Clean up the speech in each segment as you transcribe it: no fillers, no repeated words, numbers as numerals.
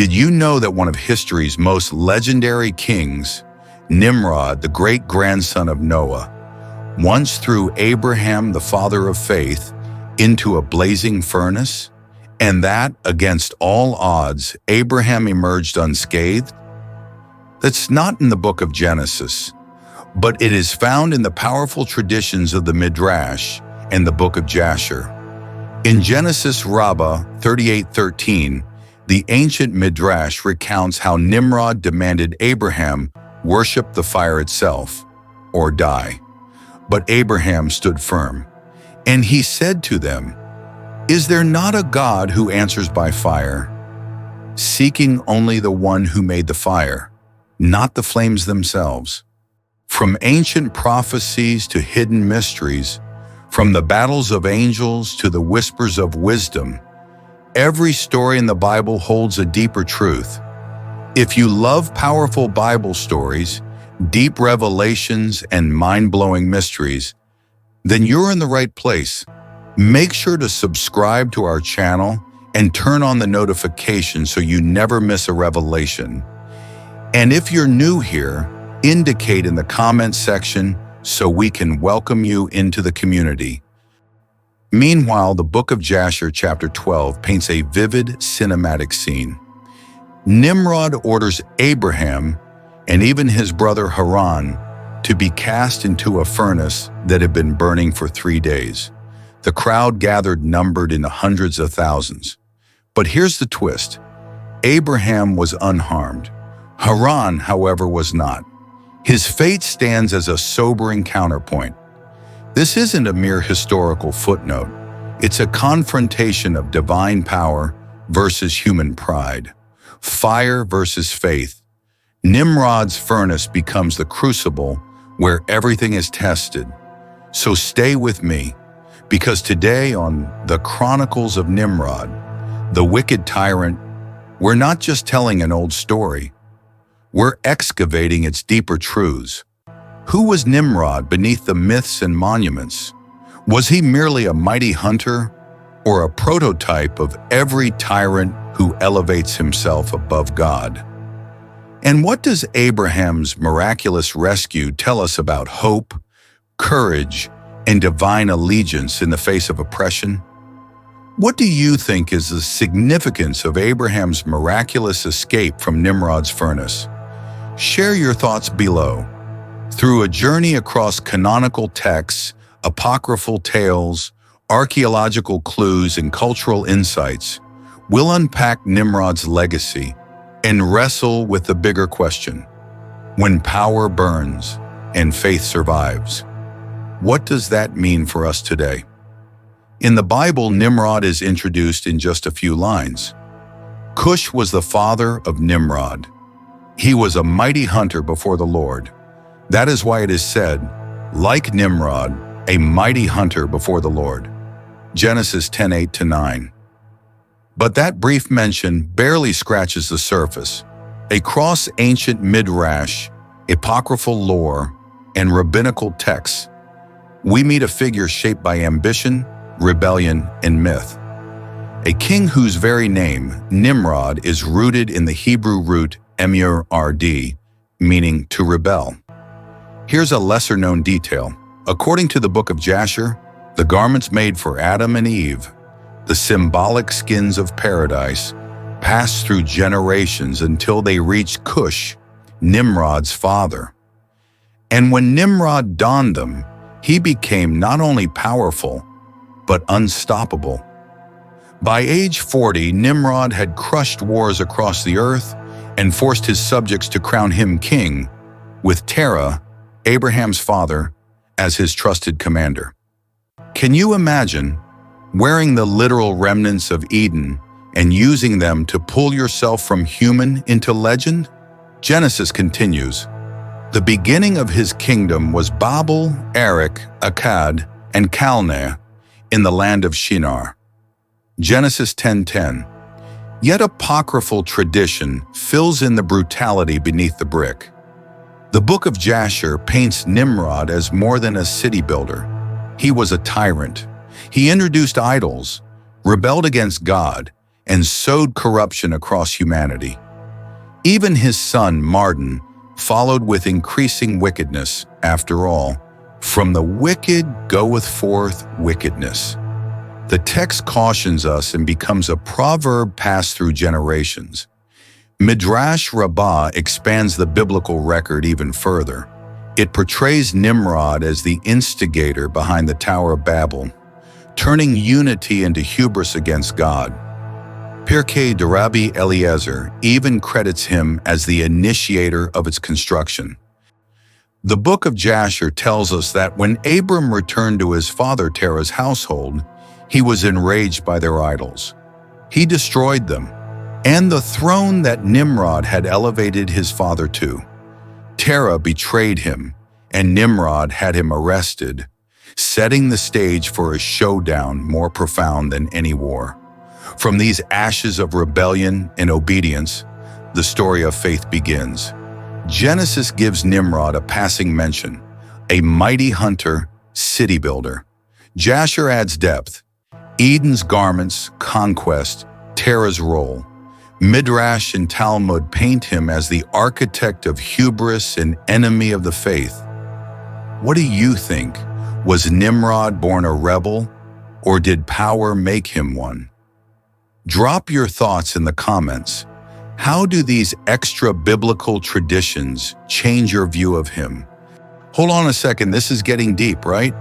Did you know that one of history's most legendary kings, Nimrod, the great-grandson of Noah, once threw Abraham, the father of faith, into a blazing furnace? And that, against all odds, Abraham emerged unscathed? That's not in the book of Genesis, but it is found in the powerful traditions of the Midrash and the book of Jasher. In Genesis Rabbah 38:13, the ancient Midrash recounts how Nimrod demanded Abraham worship the fire itself, or die. But Abraham stood firm, and he said to them, "Is there not a God who answers by fire, seeking only the one who made the fire, not the flames themselves?" From ancient prophecies to hidden mysteries, from the battles of angels to the whispers of wisdom, every story in the Bible holds a deeper truth. If you love powerful Bible stories, deep revelations, and mind-blowing mysteries, then you're in the right place. Make sure to subscribe to our channel and turn on the notifications so you never miss a revelation. And if you're new here, indicate in the comments section so we can welcome you into the community. Meanwhile, the book of Jasher chapter 12 paints a vivid cinematic scene. Nimrod orders Abraham and even his brother Haran to be cast into a furnace that had been burning for 3 days. The crowd gathered numbered in the hundreds of thousands. But here's the twist. Abraham was unharmed. Haran, however, was not. His fate stands as a sobering counterpoint. This isn't a mere historical footnote. It's a confrontation of divine power versus human pride, fire versus faith. Nimrod's furnace becomes the crucible where everything is tested. So stay with me, because today on the Chronicles of Nimrod, the wicked tyrant, we're not just telling an old story. We're excavating its deeper truths. Who was Nimrod beneath the myths and monuments? Was he merely a mighty hunter, or a prototype of every tyrant who elevates himself above God? And what does Abraham's miraculous rescue tell us about hope, courage, and divine allegiance in the face of oppression? What do you think is the significance of Abraham's miraculous escape from Nimrod's furnace? Share your thoughts below. Through a journey across canonical texts, apocryphal tales, archaeological clues, and cultural insights, we'll unpack Nimrod's legacy and wrestle with the bigger question: when power burns and faith survives, what does that mean for us today? In the Bible, Nimrod is introduced in just a few lines. Cush was the father of Nimrod. He was a mighty hunter before the Lord. That is why it is said, like Nimrod, a mighty hunter before the Lord. Genesis 10:8-9. But that brief mention barely scratches the surface. Across ancient midrash, apocryphal lore, and rabbinical texts, we meet a figure shaped by ambition, rebellion, and myth. A king whose very name, Nimrod, is rooted in the Hebrew root emur-rd, meaning to rebel. Here's a lesser-known detail. According to the book of Jasher, the garments made for Adam and Eve, the symbolic skins of paradise, passed through generations until they reached Cush, Nimrod's father. And when Nimrod donned them, he became not only powerful, but unstoppable. By age 40, Nimrod had crushed wars across the earth and forced his subjects to crown him king, with Terah, Abraham's father, as his trusted commander. Can you imagine wearing the literal remnants of Eden and using them to pull yourself from human into legend? Genesis continues. The beginning of his kingdom was Babel, Erech, Akkad, and Calneh in the land of Shinar. Genesis 10:10. Yet apocryphal tradition fills in the brutality beneath the brick. The book of Jasher paints Nimrod as more than a city builder. He was a tyrant. He introduced idols, rebelled against God, and sowed corruption across humanity. Even his son, Mardon, followed with increasing wickedness. After all, from the wicked goeth forth wickedness. The text cautions us and becomes a proverb passed through generations. Midrash Rabbah expands the biblical record even further. It portrays Nimrod as the instigator behind the Tower of Babel, turning unity into hubris against God. Pirkei de Rabbi Eliezer even credits him as the initiator of its construction. The book of Jasher tells us that when Abram returned to his father Terah's household, he was enraged by their idols. He destroyed them, and the throne that Nimrod had elevated his father to. Terah betrayed him, and Nimrod had him arrested, setting the stage for a showdown more profound than any war. From these ashes of rebellion and obedience, the story of faith begins. Genesis gives Nimrod a passing mention, a mighty hunter, city builder. Jasher adds depth, Eden's garments, conquest, Terah's role. Midrash and Talmud paint him as the architect of hubris and enemy of the faith. What do you think? Was Nimrod born a rebel, or did power make him one? Drop your thoughts in the comments. How do these extra-biblical traditions change your view of him? Hold on a second, this is getting deep, right?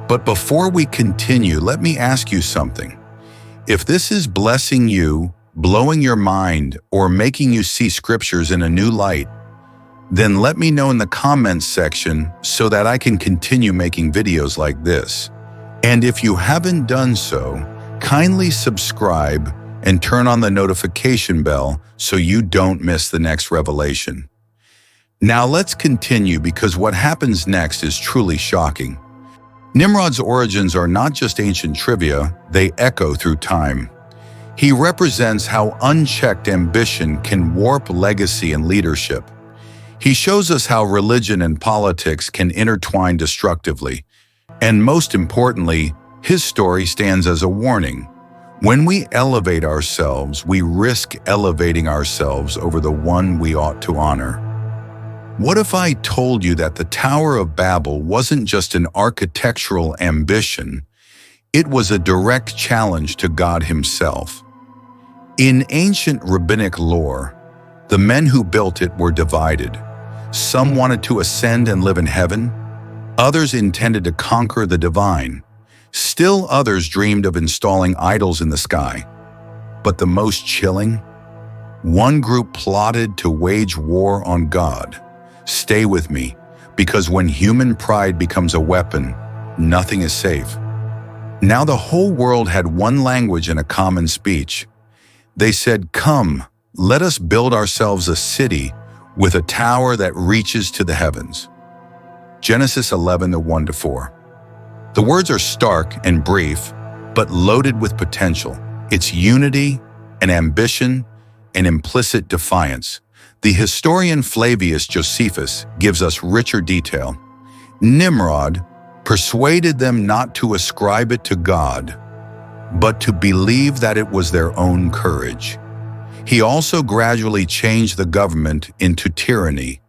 But before we continue, let me ask you something. If this is blessing you, blowing your mind, or making you see scriptures in a new light, then let me know in the comments section so that I can continue making videos like this. And if you haven't done so, kindly subscribe and turn on the notification bell so you don't miss the next revelation. Now let's continue, because what happens next is truly shocking. Nimrod's origins are not just ancient trivia, they echo through time. He represents how unchecked ambition can warp legacy and leadership. He shows us how religion and politics can intertwine destructively. And most importantly, his story stands as a warning. When we elevate ourselves, we risk elevating ourselves over the one we ought to honor. What if I told you that the Tower of Babel wasn't just an architectural ambition, it was a direct challenge to God himself? In ancient rabbinic lore, the men who built it were divided. Some wanted to ascend and live in heaven, others intended to conquer the divine. Still others dreamed of installing idols in the sky. But the most chilling? One group plotted to wage war on God. Stay with me, because when human pride becomes a weapon, nothing is safe. Now the whole world had one language and a common speech. They said, "Come, let us build ourselves a city with a tower that reaches to the heavens." Genesis 11, 1-4. The words are stark and brief, but loaded with potential. It's unity, an ambition, and implicit defiance. The historian Flavius Josephus gives us richer detail. Nimrod persuaded them not to ascribe it to God, but to believe that it was their own courage. He also gradually changed the government into tyranny.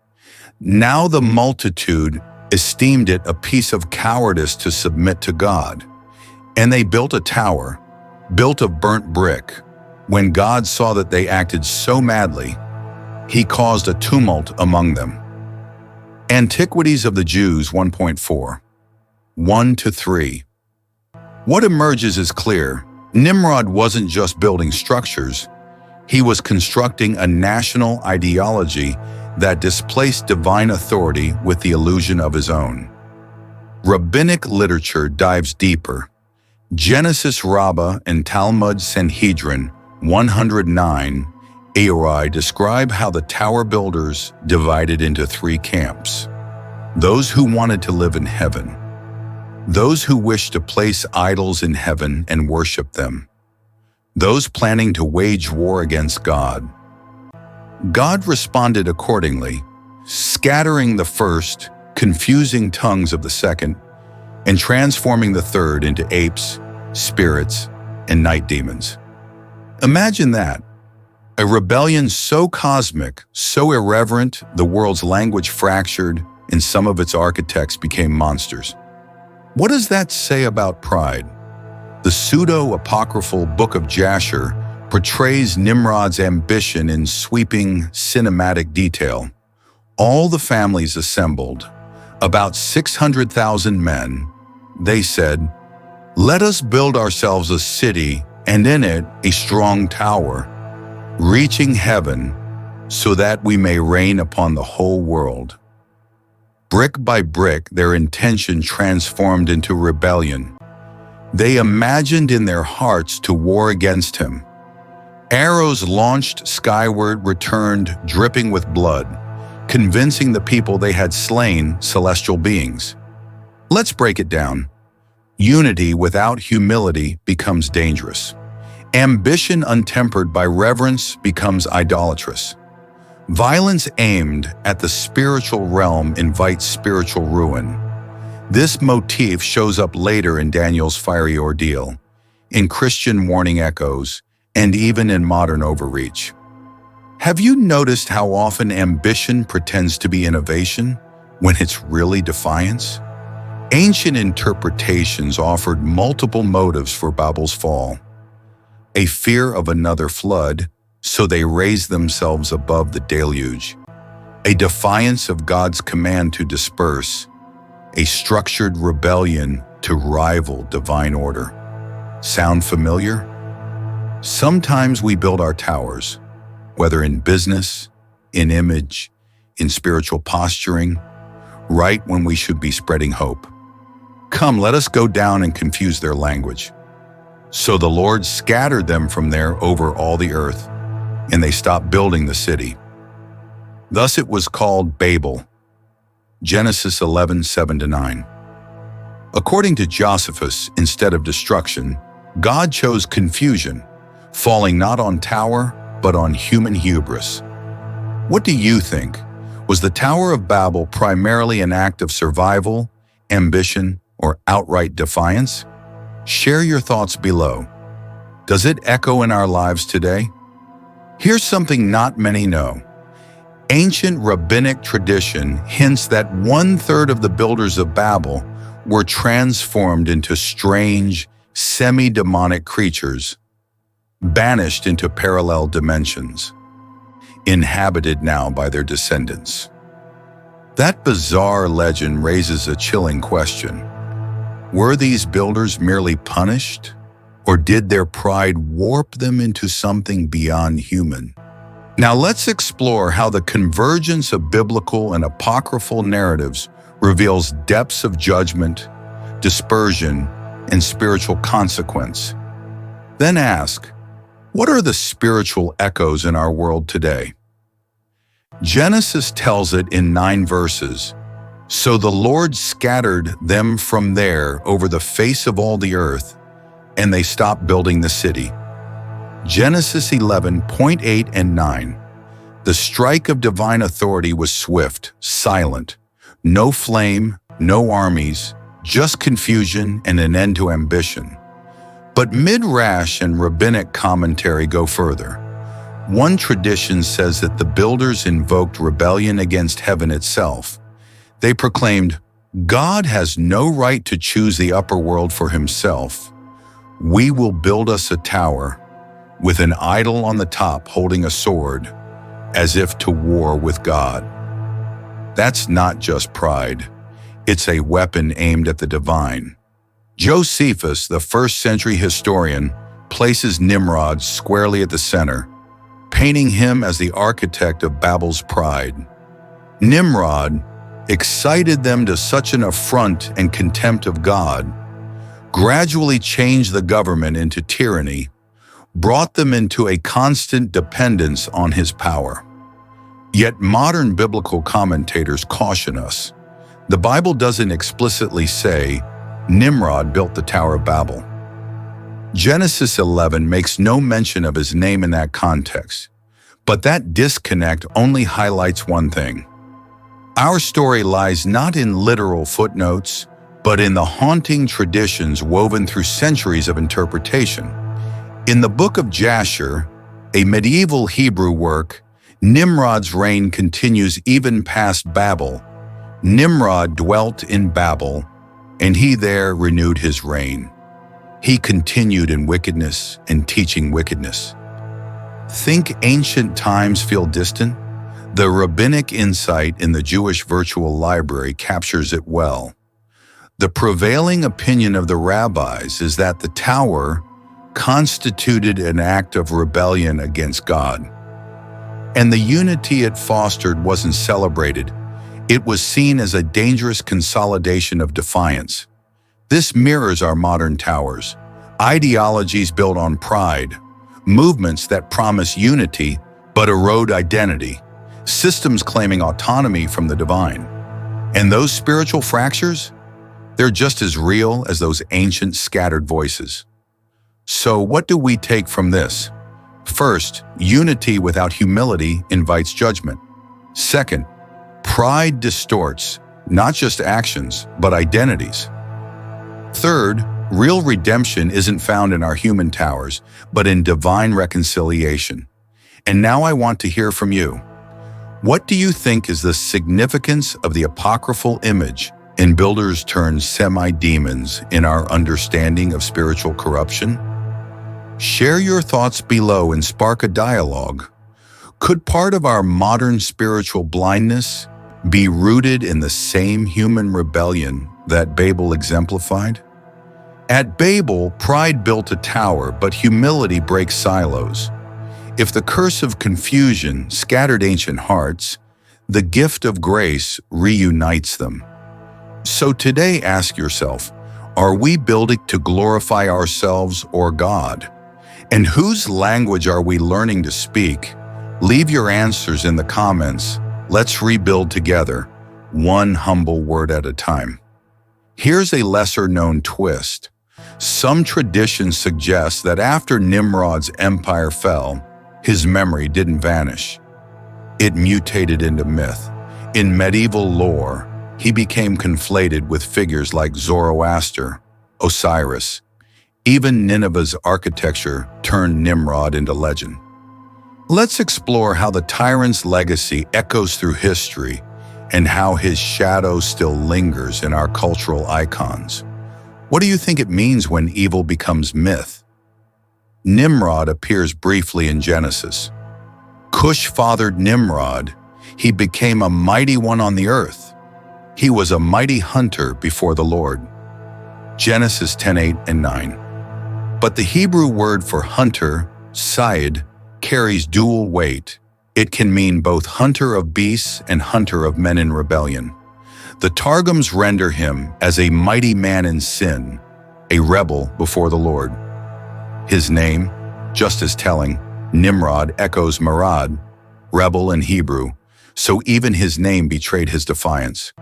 Now the multitude esteemed it a piece of cowardice to submit to God. And they built a tower, built of burnt brick. When God saw that they acted so madly, he caused a tumult among them. Antiquities of the Jews 1.4, 1-3. What emerges is clear. Nimrod wasn't just building structures, he was constructing a national ideology that displaced divine authority with the illusion of his own. Rabbinic literature dives deeper. Genesis Rabbah and Talmud Sanhedrin 109 Aori describe how the tower builders divided into three camps. Those who wanted to live in heaven, those who wished to place idols in heaven and worship them, those planning to wage war against God. God responded accordingly, scattering the first, confusing tongues of the second, and transforming the third into apes, spirits, and night demons. Imagine that. A rebellion so cosmic, so irreverent, the world's language fractured, and some of its architects became monsters. What does that say about pride? The pseudo-apocryphal Book of Jasher portrays Nimrod's ambition in sweeping cinematic detail. All the families assembled, about 600,000 men. They said, "Let us build ourselves a city, and in it a strong tower, reaching heaven, so that we may reign upon the whole world." Brick by brick, their intention transformed into rebellion. They imagined in their hearts to war against him. Arrows launched skyward returned dripping with blood, convincing the people they had slain celestial beings. Let's break it down. Unity without humility becomes dangerous. Ambition untempered by reverence becomes idolatrous. Violence aimed at the spiritual realm invites spiritual ruin. This motif shows up later in Daniel's fiery ordeal, in Christian warning echoes, and even in modern overreach. Have you noticed how often ambition pretends to be innovation when it's really defiance? Ancient interpretations offered multiple motives for Babel's fall. A fear of another flood, so they raised themselves above the deluge. A defiance of God's command to disperse. A structured rebellion to rival divine order. Sound familiar? Sometimes we build our towers, whether in business, in image, in spiritual posturing, right when we should be spreading hope. Come, let us go down and confuse their language. So the Lord scattered them from there over all the earth, and they stopped building the city. Thus it was called Babel. Genesis 11:7-9. According to Josephus, instead of destruction, God chose confusion, falling not on tower, but on human hubris. What do you think? Was the Tower of Babel primarily an act of survival, ambition, or outright defiance? Share your thoughts below. Does it echo in our lives today? Here's something not many know. Ancient rabbinic tradition hints that 1/3 of the builders of Babel were transformed into strange, semi-demonic creatures, banished into parallel dimensions, inhabited now by their descendants. That bizarre legend raises a chilling question. Were these builders merely punished, or did their pride warp them into something beyond human? Now let's explore how the convergence of biblical and apocryphal narratives reveals depths of judgment, dispersion, and spiritual consequence. Then ask, what are the spiritual echoes in our world today? Genesis tells it in 9 verses. So the Lord scattered them from there over the face of all the earth, and they stopped building the city. Genesis 11:8 and 9. The strike of divine authority was swift, silent. No flame, no armies, just confusion and an end to ambition. But Midrash and rabbinic commentary go further. One tradition says that the builders invoked rebellion against heaven itself. They proclaimed, God has no right to choose the upper world for himself. We will build us a tower with an idol on the top holding a sword, as if to war with God. That's not just pride. It's a weapon aimed at the divine. Josephus, the 1st century historian, places Nimrod squarely at the center, painting him as the architect of Babel's pride. Nimrod excited them to such an affront and contempt of God, gradually changed the government into tyranny, brought them into a constant dependence on his power. Yet modern biblical commentators caution us. The Bible doesn't explicitly say Nimrod built the Tower of Babel. Genesis 11 makes no mention of his name in that context, but that disconnect only highlights one thing. Our story lies not in literal footnotes, but in the haunting traditions woven through centuries of interpretation. In the book of Jasher, a medieval Hebrew work, Nimrod's reign continues even past Babel. Nimrod dwelt in Babel, and he there renewed his reign. He continued in wickedness and teaching wickedness. Think ancient times feel distant? The rabbinic insight in the Jewish virtual library captures it well. The prevailing opinion of the rabbis is that the tower constituted an act of rebellion against God. And the unity it fostered wasn't celebrated. It was seen as a dangerous consolidation of defiance. This mirrors our modern towers, ideologies built on pride, movements that promise unity but erode identity, systems claiming autonomy from the divine. And those spiritual fractures? They're just as real as those ancient scattered voices. So what do we take from this? First, unity without humility invites judgment. Second, pride distorts not just actions, but identities. Third, real redemption isn't found in our human towers, but in divine reconciliation. And now I want to hear from you. What do you think is the significance of the apocryphal image in builders turned semi-demons in our understanding of spiritual corruption? Share your thoughts below and spark a dialogue. Could part of our modern spiritual blindness be rooted in the same human rebellion that Babel exemplified? At Babel, pride built a tower, but humility breaks silos. If the curse of confusion scattered ancient hearts, the gift of grace reunites them. So today, ask yourself, are we building to glorify ourselves or God? And whose language are we learning to speak? Leave your answers in the comments. Let's rebuild together, one humble word at a time. Here's a lesser-known twist. Some traditions suggest that after Nimrod's empire fell, his memory didn't vanish. It mutated into myth. In medieval lore, he became conflated with figures like Zoroaster, Osiris. Even Nineveh's architecture turned Nimrod into legend. Let's explore how the tyrant's legacy echoes through history and how his shadow still lingers in our cultural icons. What do you think it means when evil becomes myth? Nimrod appears briefly in Genesis. Cush fathered Nimrod. He became a mighty one on the earth. He was a mighty hunter before the Lord. Genesis 10:8 and 9. But the Hebrew word for hunter, sayed, carries dual weight. It can mean both hunter of beasts and hunter of men in rebellion. The Targums render him as a mighty man in sin, a rebel before the Lord. His name, just as telling, Nimrod echoes Marad, rebel in Hebrew, so even his name betrayed his defiance.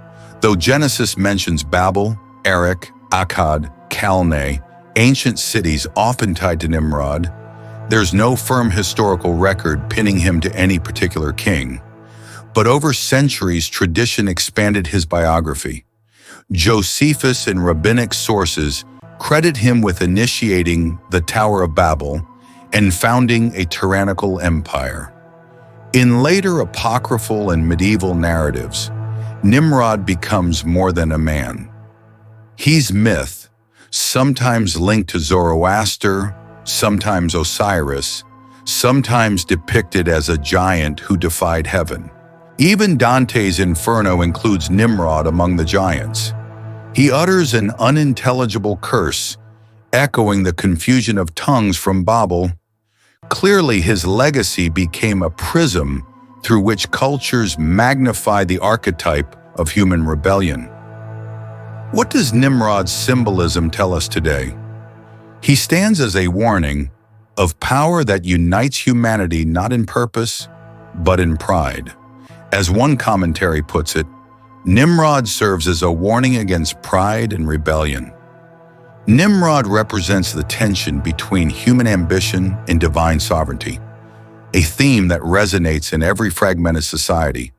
Though Genesis mentions Babel, Erech, Akkad, Calneh, ancient cities often tied to Nimrod, there's no firm historical record pinning him to any particular king. But over centuries, tradition expanded his biography. Josephus and rabbinic sources credit him with initiating the Tower of Babel and founding a tyrannical empire. In later apocryphal and medieval narratives, Nimrod becomes more than a man. He's myth, sometimes linked to Zoroaster, sometimes Osiris, sometimes depicted as a giant who defied heaven. Even Dante's Inferno includes Nimrod among the giants. He utters an unintelligible curse, echoing the confusion of tongues from Babel. Clearly, his legacy became a prism through which cultures magnify the archetype of human rebellion. What does Nimrod's symbolism tell us today? He stands as a warning of power that unites humanity not in purpose, but in pride. As one commentary puts it, Nimrod serves as a warning against pride and rebellion. Nimrod represents the tension between human ambition and divine sovereignty, a theme that resonates in every fragmented society.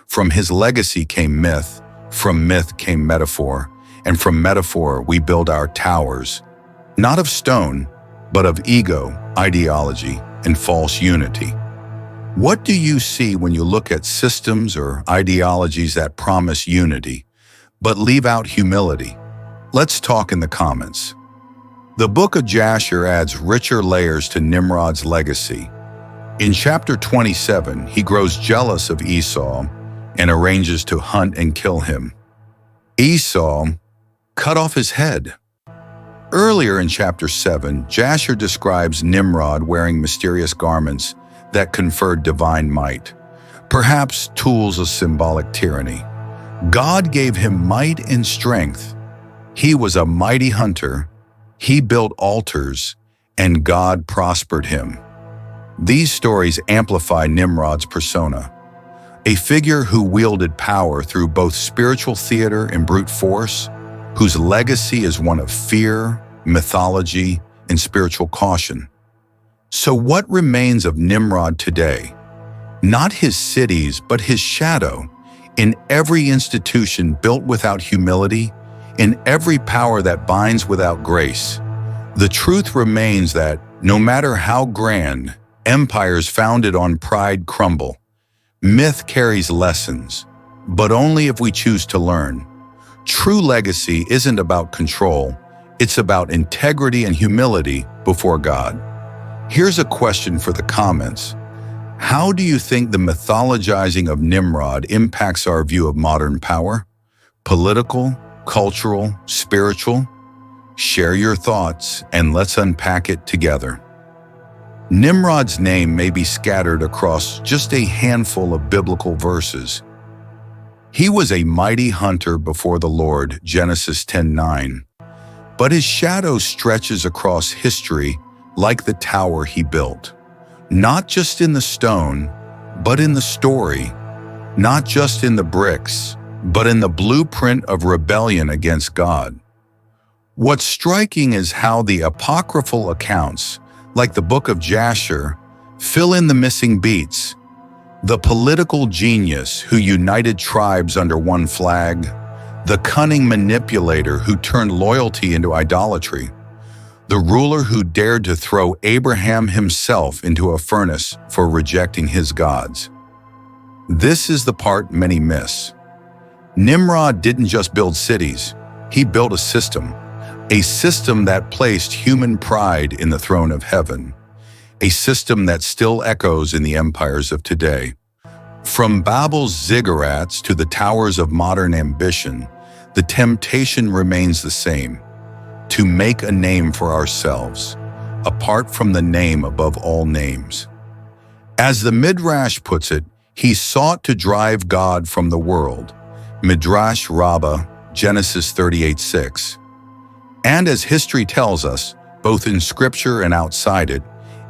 From his legacy came myth, from myth came metaphor, and from metaphor we build our towers, not of stone, but of ego, ideology, and false unity. What do you see when you look at systems or ideologies that promise unity, but leave out humility? Let's talk in the comments. The book of Jasher adds richer layers to Nimrod's legacy. In chapter 27, he grows jealous of Esau and arranges to hunt and kill him. Esau cut off his head. Earlier in chapter 7, Jasher describes Nimrod wearing mysterious garments that conferred divine might, perhaps tools of symbolic tyranny. God gave him might and strength. He was a mighty hunter. He built altars, and God prospered him. These stories amplify Nimrod's persona, a figure who wielded power through both spiritual theater and brute force, whose legacy is one of fear, mythology, and spiritual caution. So what remains of Nimrod today? Not his cities, but his shadow, in every institution built without humility, in every power that binds without grace. The truth remains that, no matter how grand, empires founded on pride crumble. Myth carries lessons, but only if we choose to learn. True legacy isn't about control, it's about integrity and humility before God. Here's a question for the comments. How do you think the mythologizing of Nimrod impacts our view of modern power? Political, cultural, spiritual? Share your thoughts and let's unpack it together. Nimrod's name may be scattered across just a handful of biblical verses. He was a mighty hunter before the Lord, Genesis 10:9. But his shadow stretches across history like the tower he built. Not just in the stone, but in the story. Not just in the bricks, but in the blueprint of rebellion against God. What's striking is how the apocryphal accounts, like the book of Jasher, fill in the missing beats. The political genius who united tribes under one flag, the cunning manipulator who turned loyalty into idolatry, the ruler who dared to throw Abraham himself into a furnace for rejecting his gods. This is the part many miss. Nimrod didn't just build cities, he built a system that placed human pride in the throne of heaven, a system that still echoes in the empires of today. From Babel's ziggurats to the towers of modern ambition, the temptation remains the same: to make a name for ourselves, apart from the name above all names. As the Midrash puts it, he sought to drive God from the world. Midrash Rabbah, Genesis 38:6. And as history tells us, both in scripture and outside it,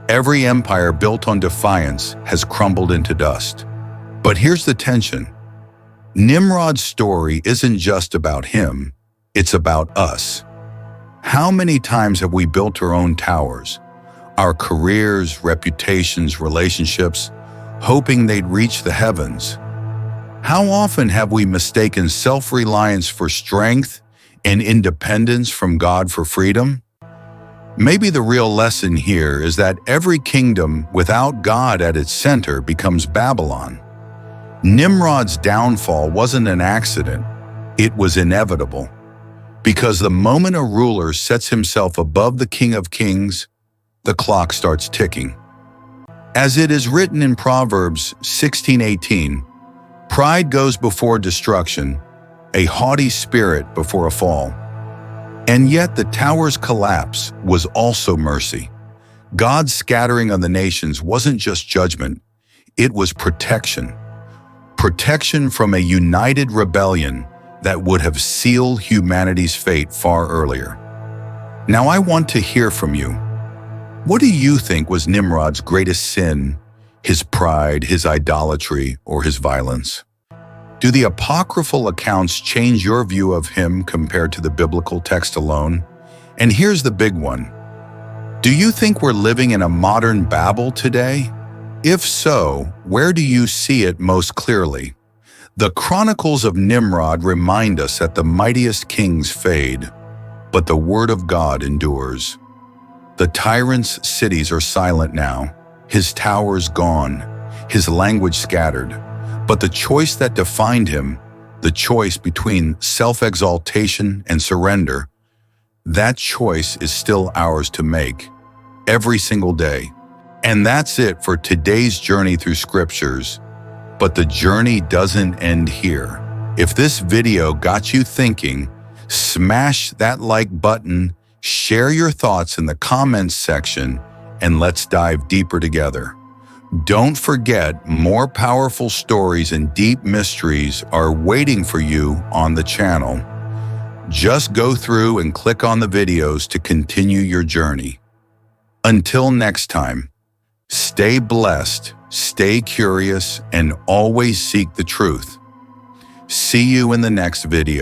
every empire built on defiance has crumbled into dust. But here's the tension. Nimrod's story isn't just about him, it's about us. How many times have we built our own towers, our careers, reputations, relationships, hoping they'd reach the heavens? How often have we mistaken self-reliance for strength and independence from God for freedom? Maybe the real lesson here is that every kingdom without God at its center becomes Babylon. Nimrod's downfall wasn't an accident, it was inevitable. Because the moment a ruler sets himself above the King of Kings, the clock starts ticking. As it is written in Proverbs 16:18, pride goes before destruction, a haughty spirit before a fall. And yet the tower's collapse was also mercy. God's scattering of the nations wasn't just judgment, it was protection. Protection from a united rebellion that would have sealed humanity's fate far earlier. Now I want to hear from you. What do you think was Nimrod's greatest sin? His pride, his idolatry, or his violence? Do the apocryphal accounts change your view of him compared to the biblical text alone? And here's the big one. Do you think we're living in a modern Babel today? If so, where do you see it most clearly? The Chronicles of Nimrod remind us that the mightiest kings fade, but the word of God endures. The tyrant's cities are silent now, his towers gone, his language scattered. But the choice that defined him, the choice between self-exaltation and surrender, that choice is still ours to make, every single day. And that's it for today's journey through scriptures. But the journey doesn't end here. If this video got you thinking, smash that like button, share your thoughts in the comments section, and let's dive deeper together. Don't forget, more powerful stories and deep mysteries are waiting for you on the channel. Just go through and click on the videos to continue your journey. Until next time, stay blessed, stay curious, and always seek the truth. See you in the next video.